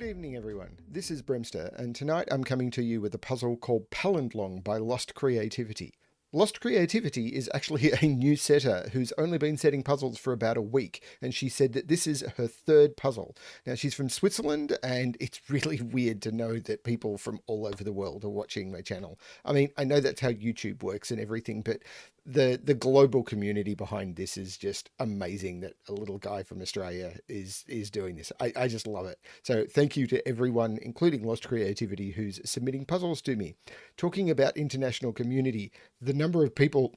Good evening, everyone. This is Bremster, and tonight I'm coming to you with a puzzle called Palindlong by Lost Creativity. Lost Creativity is actually a new setter who's only been setting puzzles for about a week, and she said that this is her third puzzle. Now, she's from Switzerland, and it's really weird to know that people from all over the world are watching my channel. I mean, I know that's how YouTube works and everything, but the global community behind this is just amazing that a little guy from Australia is doing this. I just love it. So thank you to everyone, including Lost Creativity, who's submitting puzzles to me. Talking about international community, the number of people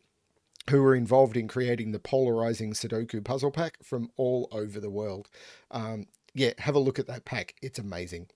who were involved in creating the Polarizing Sudoku Puzzle Pack from all over the world. Yeah, have a look at that pack. It's amazing.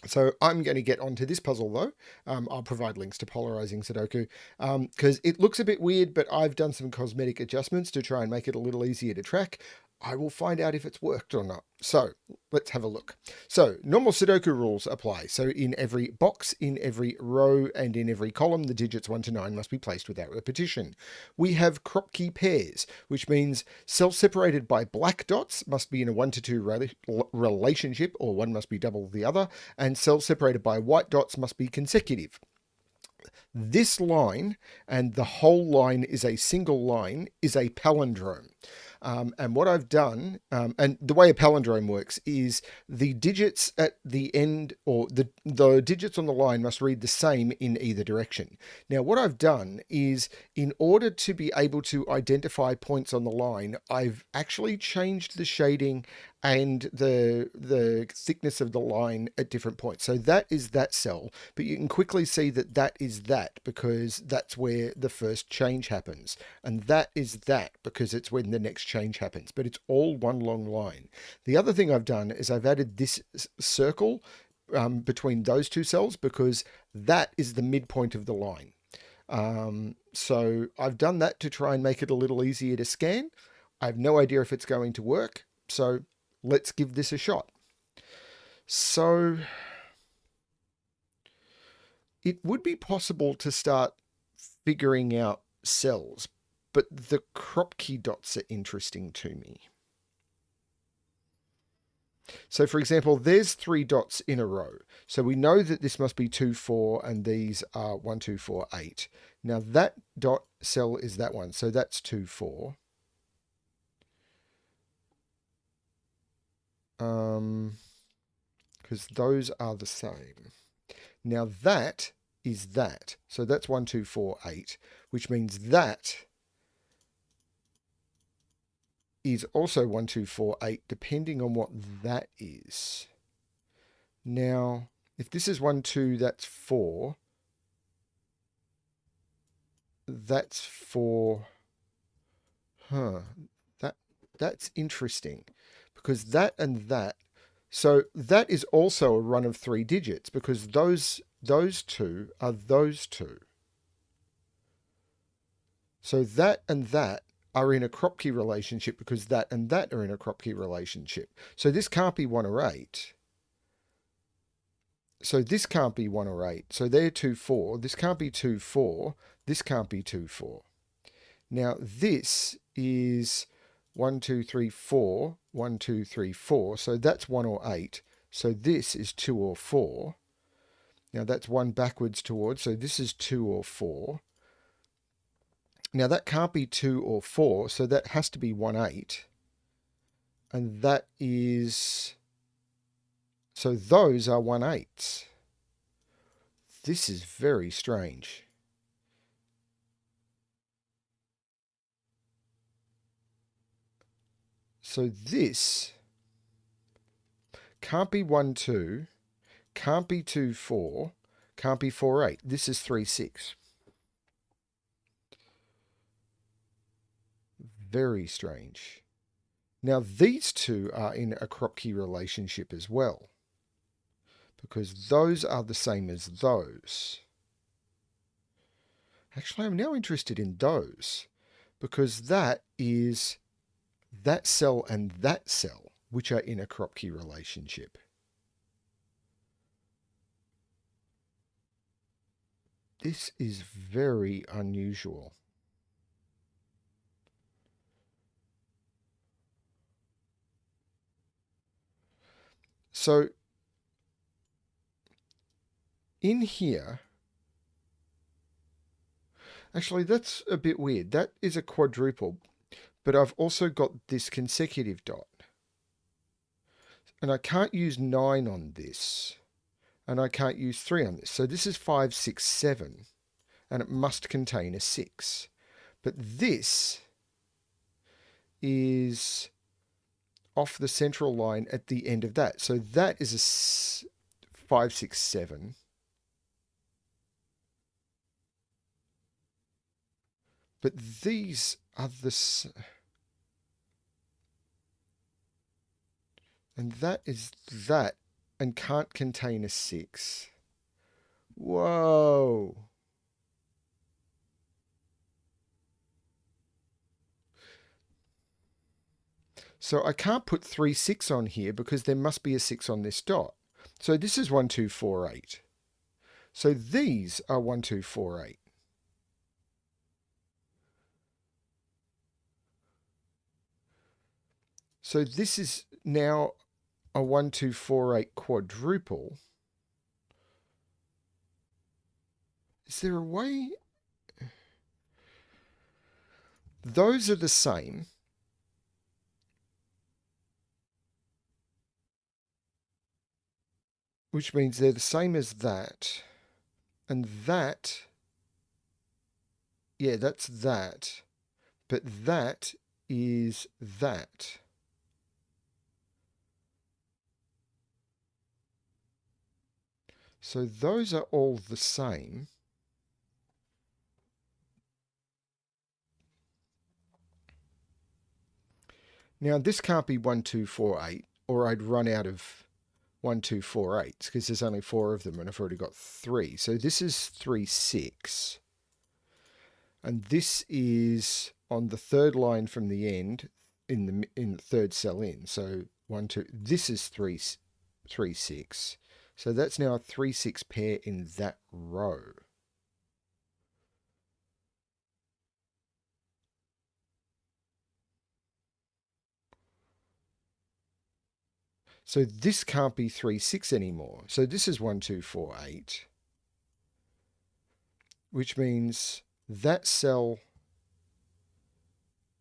So I'm going to get onto this puzzle though. I'll provide links to Polarizing Sudoku because it looks a bit weird, but I've done some cosmetic adjustments to try and make it a little easier to track. I will find out if it's worked or not. So let's have a look. So normal Sudoku rules apply. So in every box, in every row, and in every column, the digits 1 to 9 must be placed without repetition. We have Kropki pairs, which means cells separated by black dots must be in a 1 to 2 relationship, or one must be double the other, and cells separated by white dots must be consecutive. This line, and the whole line is a single line, is a palindrome. And what I've done, and the way a palindrome works is the digits at the end, or the digits on the line must read the same in either direction. Now, what I've done is, in order to be able to identify points on the line, I've actually changed the shading and the thickness of the line at different points. So that is that cell, but you can quickly see that that is that because that's where the first change happens. And that is that because it's when the next change happens, but it's all one long line. The other thing I've done is I've added this circle between those two cells because that is the midpoint of the line. So I've done that to try and make it a little easier to scan. I have no idea if it's going to work. So let's give this a shot. So it would be possible to start figuring out cells, but the Kropki dots are interesting to me. So for example, there's 3 dots in a row. So we know that this must be 2, 4, and these are 1, 2, 4, 8. Now that dot cell is that one. So that's 2, 4. Because those are the same. Now that is that. So that's 1, 2, 4, 8, which means that is also 1, 2, 4, 8, depending on what that is. Now, if this is 1, 2, that's 4. That's 4. That's interesting because that and that. So that is also a run of 3 digits because those two are those two. So that and that are in a Kropki relationship because that and that are in a Kropki relationship. So this can't be 1 or 8. So this can't be 1 or 8. So they're 2, 4. This can't be 2, 4. This can't be 2, 4. Now this is 1, 2, 3, 4. 1, 2, 3, 4. So that's 1 or 8. So this is 2 or 4. Now that's 1 backwards towards. So this is 2 or 4. Now that can't be 2 or 4. So that has to be 1, 8. And that is... So those are 1, 8s. This is very strange. So this can't be 1, 2, can't be 2, 4, can't be 4, 8. This is 3, 6. Very strange. Now these two are in a Kropki relationship as well because those are the same as those. Actually, I'm now interested in those because that is that cell and that cell, which are in a Kropki relationship. This is very unusual. So in here, actually that's a bit weird. That is a quadruple, but I've also got this consecutive dot. And I can't use 9 on this. And I can't use 3 on this. So this is 5, 6, 7. And it must contain a 6. But this is off the central line at the end of that. So that is a 5, 6, 7. But these are the... And that is that and can't contain a 6. Whoa. So I can't put 3, 6 on here because there must be a 6 on this dot. So this is 1, 2, 4, 8. So these are 1, 2, 4, 8. So this is now a 1, 2, 4, 8 quadruple. Is there a way? Those are the same. Which means they're the same as that. And that, yeah, that's that. But that is that. So those are all the same. Now this can't be 1, 2, 4, 8, or I'd run out of 1, 2, 4, 8s because there's only 4 of them and I've already got 3. So this is 3, 6. And this is on the third line from the end in the third cell in. So 1, 2, this is 3, 3, 6. So that's now a 3, 6 pair in that row. So this can't be 3, 6 anymore. So this is 1, 2, 4, 8. Which means that cell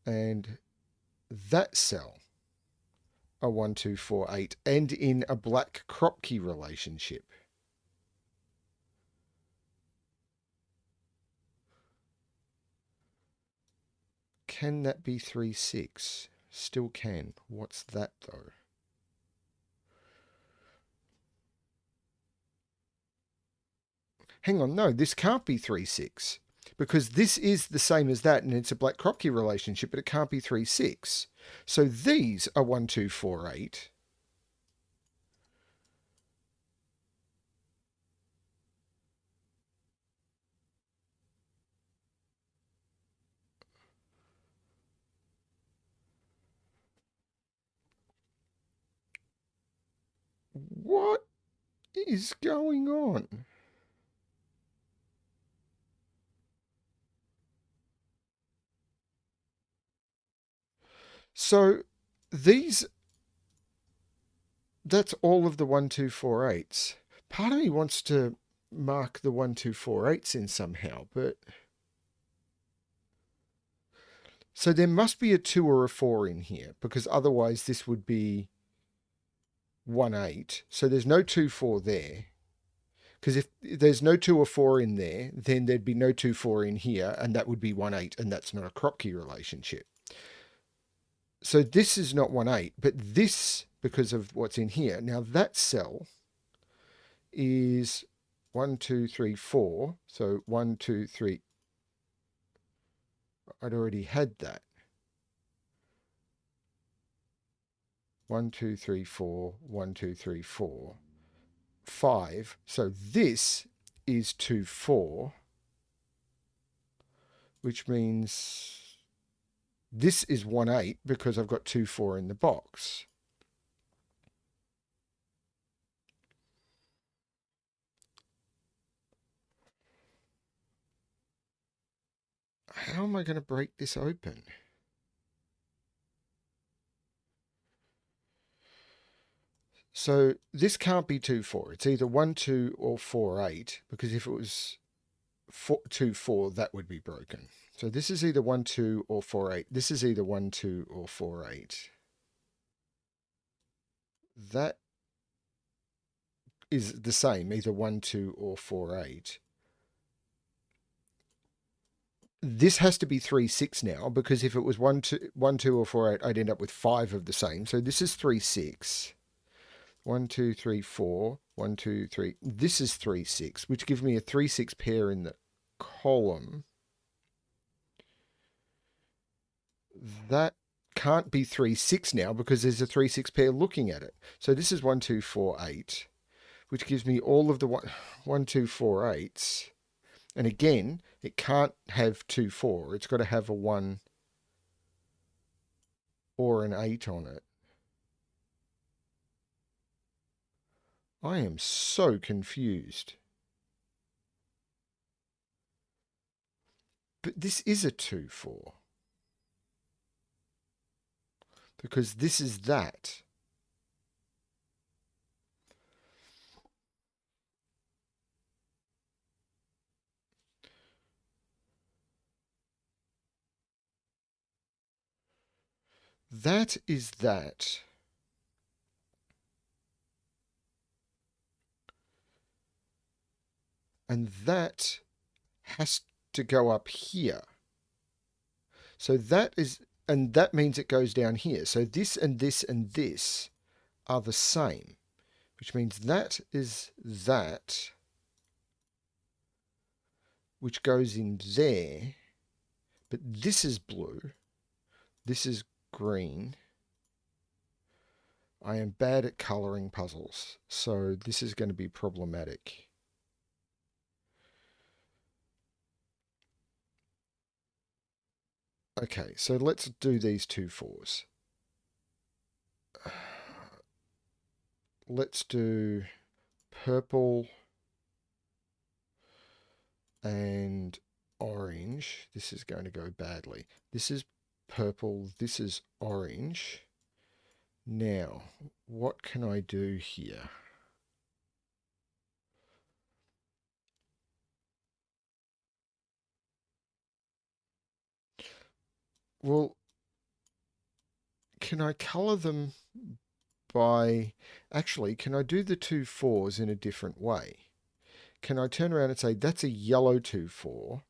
and that cell are 1, 2, 4, 8 and in a black Kropki relationship. Can that be 3, 6? Still can. What's that though? Hang on, no, this can't be 3, 6. Because this is the same as that and it's a black Kropki relationship, but it can't be 3, 6. So these are 1, 2, 4, 8. What is going on? So these, that's all of the 1, 2, 4, 8s. Part of me wants to mark the 1, 2, 4, 8s in somehow, but... So there must be a 2 or a 4 in here, because otherwise this would be 1, 8. So there's no 2, 4 there. Because if there's no 2 or 4 in there, then there'd be no 2, 4 in here, and that would be 1, 8, and that's not a Kropki relationship. So this is not 1, 8, but this, because of what's in here. Now that cell is 1, 2, 3, 4. So 1, 2, 3. I'd already had that. 1, 2, 3, 4. 1, 2, 3, 4. 5. So this is 2, 4. Which means this is 1, 8 because I've got 2, 4 in the box. How am I going to break this open? So this can't be 2, 4. It's either 1, 2 or 4, 8, because if it was 2, 4, that would be broken. So this is either 1, 2 or 4, 8. This is either 1, 2 or 4, 8. That is the same, either 1, 2 or 4, 8. This has to be 3, 6 now, because if it was 1, 2, 1, 2 or 4, 8, I'd end up with 5 of the same. So this is 3, 6. 1, 2, 3, 4. 1, 2, 3. This is 3, 6, which gives me a 3, 6 pair in the column. That can't be 3, 6 now because there's a 3, 6 pair looking at it. So this is 1, 2, 4, 8, which gives me all of the 1, 2, 4, 8s. And again, it can't have 2, 4. It's got to have a 1 or an 8 on it. I am so confused. But this is a 2, 4. Because this is that. That is that. And that has to go up here. So that is, and that means it goes down here. So this and this and this are the same, which means that is that, which goes in there. But this is blue. This is green. I am bad at colouring puzzles, so this is going to be problematic. Okay, so let's do these 2 4s. Let's do purple and orange. This is going to go badly. This is purple. This is orange. Now, what can I do here? Well, can I colour them by... Actually, can I do the 2 4s in a different way? Can I turn around and say, that's a yellow 2 4.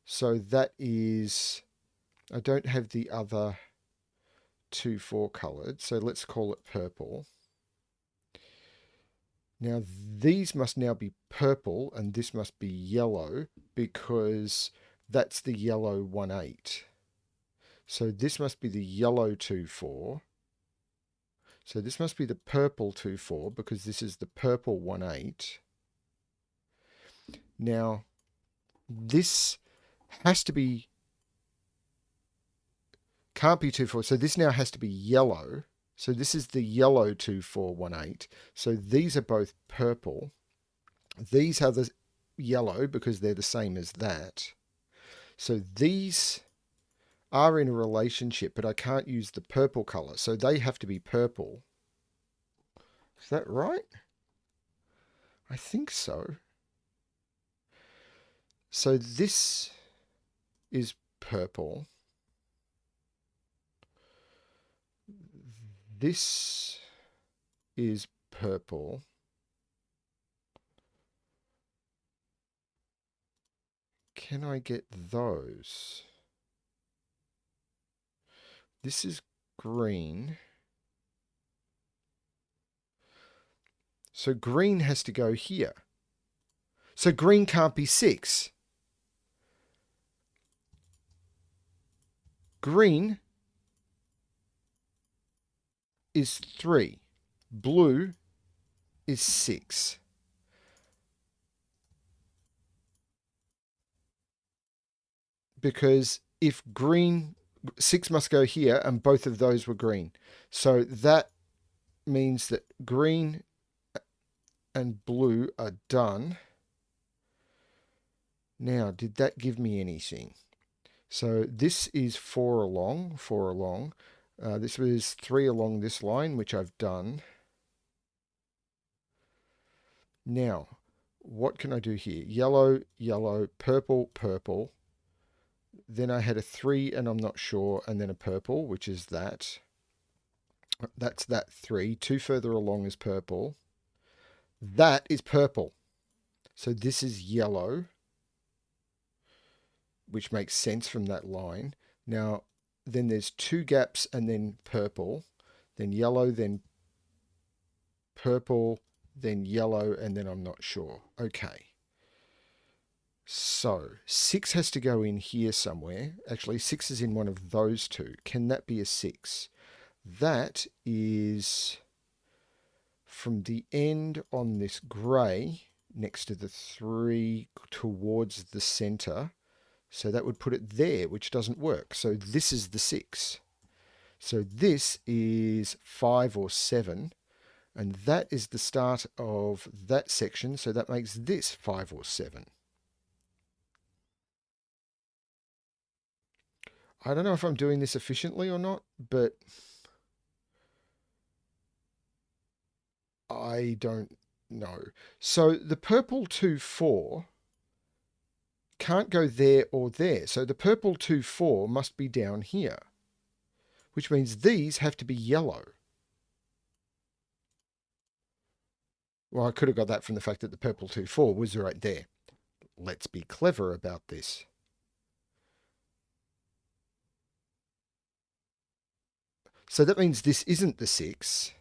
So that is... I don't have the other 2 4 coloured, so let's call it purple. Now these must now be purple and this must be yellow because that's the yellow 1 8. So this must be the yellow 2 4. So this must be the purple 2 4 because this is the purple 1 8. Now this has to be, can't be 2 4. So this now has to be yellow. So this is the yellow 2 4 1 8. So these are both purple. These are the yellow because they're the same as that. So these are in a relationship, but I can't use the purple colour. So they have to be purple. Is that right? I think so. So this is purple. This is purple. Can I get those? This is green. So green has to go here. So green can't be 6. Green is 3. Blue is 6. Because if green, 6 must go here, and both of those were green. So that means that green and blue are done. Now, did that give me anything? So this is 4 along, 4 along. This was 3 along this line, which I've done. Now, what can I do here? Yellow, yellow, purple, purple. Then I had a 3 and I'm not sure, and then a purple, which is that. That's that 3. 2 further along is purple. That is purple. So this is yellow, which makes sense from that line. Now, then there's 2 gaps and then purple, then yellow, then purple, then yellow, and then I'm not sure. Okay. So 6 has to go in here somewhere. Actually, 6 is in one of those two. Can that be a 6? That is from the end on this grey next to the 3 towards the centre. So that would put it there, which doesn't work. So this is the 6. So this is 5 or 7. And that is the start of that section. So that makes this 5 or 7. I don't know if I'm doing this efficiently or not, but I don't know. So the purple 2, 4 can't go there or there. So the purple 2, 4 must be down here, which means these have to be yellow. Well, I could have got that from the fact that the purple 2, 4 was right there. Let's be clever about this. So that means this isn't the 6.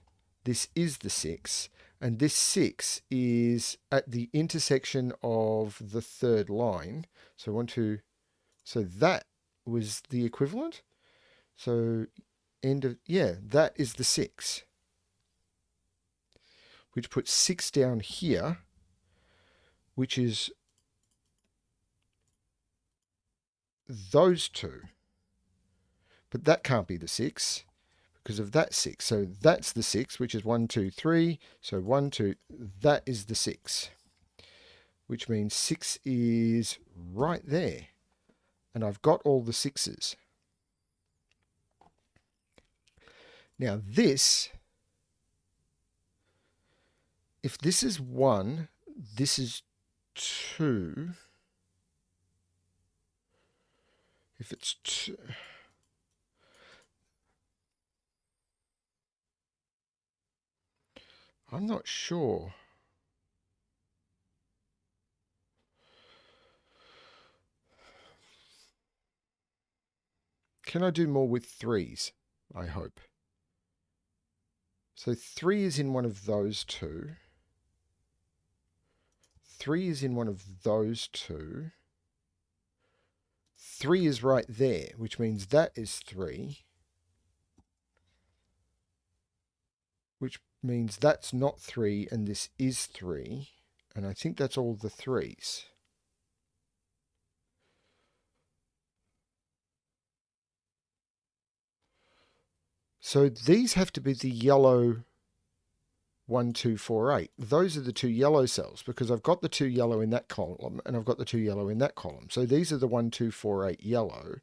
This is the 6. And this 6 is at the intersection of the third line. So 1, 2. So that was the equivalent. So end of, yeah, that is the 6. Which puts 6 down here, which is those two. But that can't be the 6 because of that 6. So that's the 6, which is 1, 2, 3. So 1, 2, that is the 6, which means 6 is right there. And I've got all the 6s. Now this, if this is 1, this is 2. If it's 2... I'm not sure. Can I do more with 3s? I hope. So 3 is in one of those two. 3 is in one of those two. 3 is right there, which means that is 3. Which means that's not 3 and this is 3. And I think that's all the 3s. So these have to be the yellow 1, 2, 4, 8. Those are the 2 yellow cells because I've got the 2 yellow in that column and I've got the 2 yellow in that column. So these are the 1, 2, 4, 8 yellow.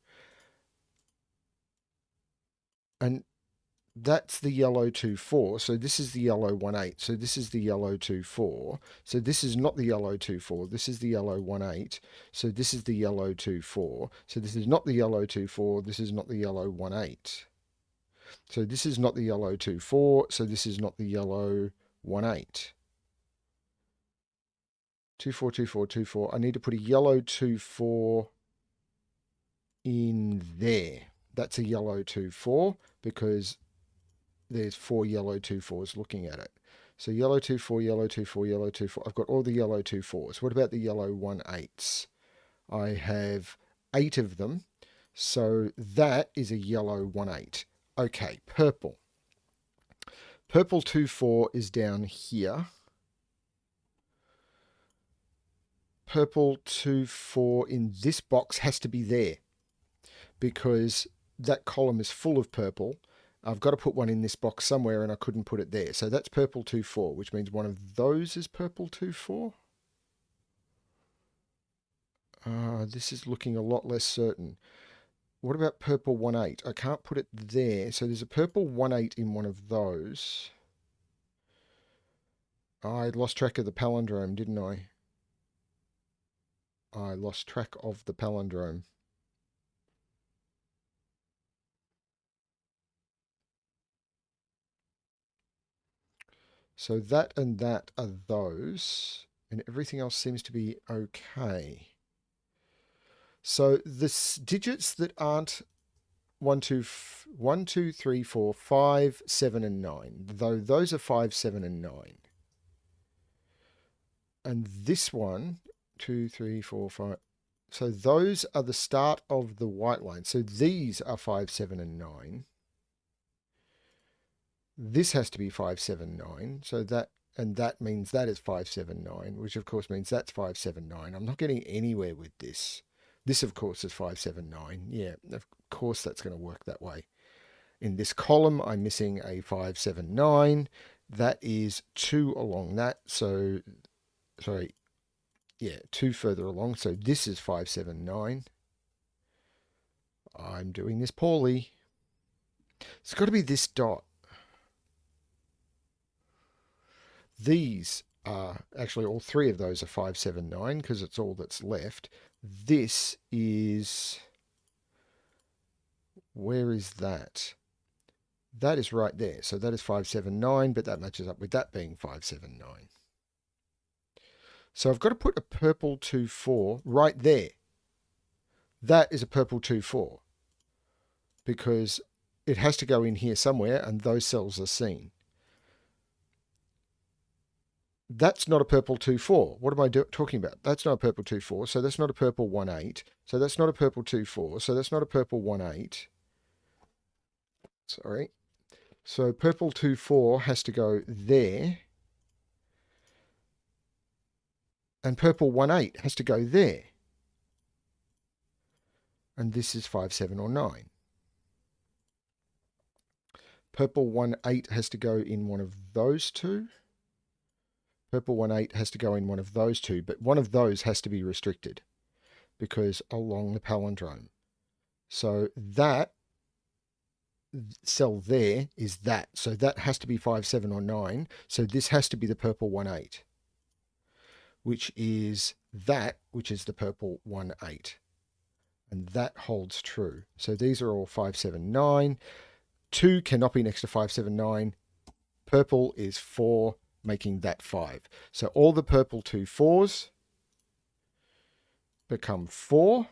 And that's the yellow 2, 4. So this is the yellow 1, 8. So this is the yellow 2, 4. So this is not the yellow 2, 4. This is the yellow 1, 8. So this is the yellow 2, 4. So this is not the yellow 2, 4. This is not the yellow 1, 8. So this is not the yellow 2, 4. So this is not the yellow 1, 8. 2, 4, 2, 4, 2, 4. I need to put a yellow 2, 4 in there. That's a yellow 2, 4 because there's 4 yellow 2, 4s looking at it. So yellow 2, 4, yellow 2, 4, yellow 2, 4. I've got all the yellow 2, 4s. What about the yellow 1, 8s? I have 8 of them. So that is a yellow 1, 8. Okay, purple. Purple 2, 4 is down here. Purple 2, 4 in this box has to be there because that column is full of purple. I've got to put one in this box somewhere and I couldn't put it there. So that's purple 2, 4, which means one of those is purple 2, 4. This is looking a lot less certain. What about purple 1, 8? I can't put it there. So there's a purple 1, 8 in one of those. I lost track of the palindrome, didn't I? I lost track of the palindrome. So that and that are those, and everything else seems to be okay. So the digits that aren't 1, 2, 1, 2, 3, 4, 5, 7, and 9, though those are 5, 7, and 9. And this one, 2, 3, 4, 5. So those are the start of the white line. So these are 5, 7, and 9. This has to be 5, 7, 9. So that, and that means that is 5, 7, 9, which of course means that's 5, 7, 9. I'm not getting anywhere with this. This, of course, is 5, 7, 9. Yeah, of course that's going to work that way. In this column, I'm missing a 5, 7, 9. That is 2 along that. So, sorry, yeah, 2 further along. So this is 5, 7, 9. I'm doing this poorly. It's got to be this dot. These are actually all 3 of those are 5, 7, 9 because it's all that's left. This is, where is that? That is right there. So that is 5, 7, 9, but that matches up with that being 5, 7, 9. So I've got to put a purple 2, 4 right there. That is a purple 2, 4 because it has to go in here somewhere and those cells are seen. That's not a purple 2, 4. What am I talking about? That's not a purple 2, 4. So that's not a purple 1, 8. So that's not a purple 2, 4. So that's not a purple 1, 8. Sorry. So purple 2, 4 has to go there. And purple 1, 8 has to go there. And this is 5, 7, or 9. Purple 1, 8 has to go in one of those two. Purple 1, 8 has to go in one of those two, but one of those has to be restricted because along the palindrome. So that cell there is that. So that has to be 5, 7, or 9. So this has to be the purple 1, 8, which is that, which is the purple 1, 8. And that holds true. So these are all 5, 7, 9. 2 cannot be next to 5, 7, 9. Purple is 4, making that 5. So all the purple 2, 4s become 4,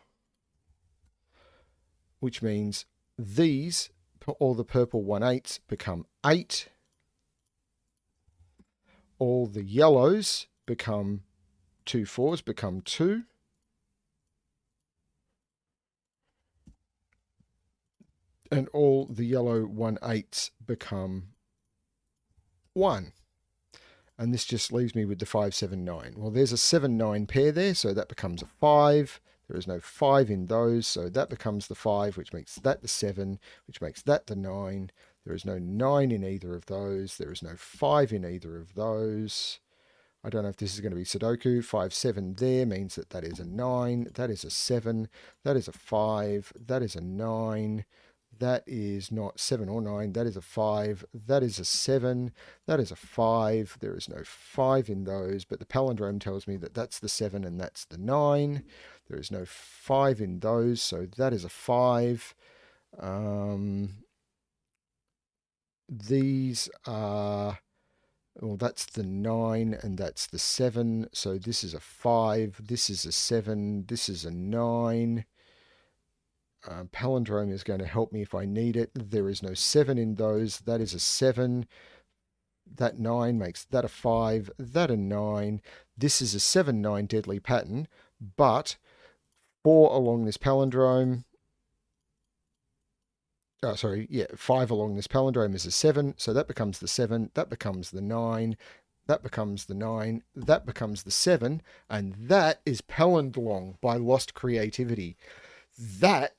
which means these, all the purple 1, 8s become 8. All the yellows become 2, 4s become 2. And all the yellow 1, 8s become 1. And this just leaves me with the 5, 7, 9. Well, there's a 7, 9 pair there, so that becomes a 5. There is no 5 in those, so that becomes the 5, which makes that the 7, which makes that the 9. There is no 9 in either of those. There is no 5 in either of those. I don't know if this is going to be Sudoku. 5, 7 there means that that is a 9. That is a 7. That is a 5. That is a 9. That is not 7 or 9. That is a 5. That is a 7. That is a 5. There is no 5 in those, but the palindrome tells me that that's the 7 and that's the 9. There is no 5 in those, so that is a 5. These are, well, that's the 9 and that's the 7. So this is a 5. This is a 7. This is a 9. Palindrome is going to help me if I need it. There is no 7 in those. That is a 7. That 9 makes that a 5. That a 9. This is a 7, 9 deadly pattern, but 4 along this palindrome. 5 along this palindrome is a 7. So that becomes the 7. That becomes the 9. That becomes the 9. That becomes the 7. And that is Palindlong by Lost Creativity. That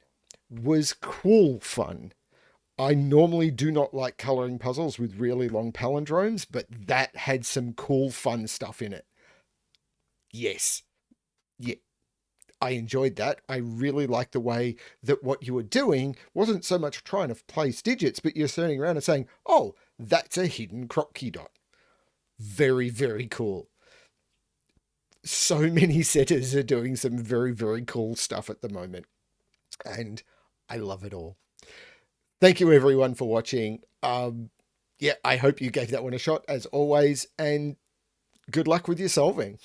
was cool fun. I normally do not like coloring puzzles with really long palindromes, but that had some cool fun stuff in it. Yes. Yeah. I enjoyed that. I really liked the way that what you were doing wasn't so much trying to place digits, but you're turning around and saying, oh, that's a hidden Kropki dot. Very, very cool. So many setters are doing some very, very cool stuff at the moment, and I love it all. Thank you everyone for watching. Yeah, I hope you gave that one a shot as always, and good luck with your solving.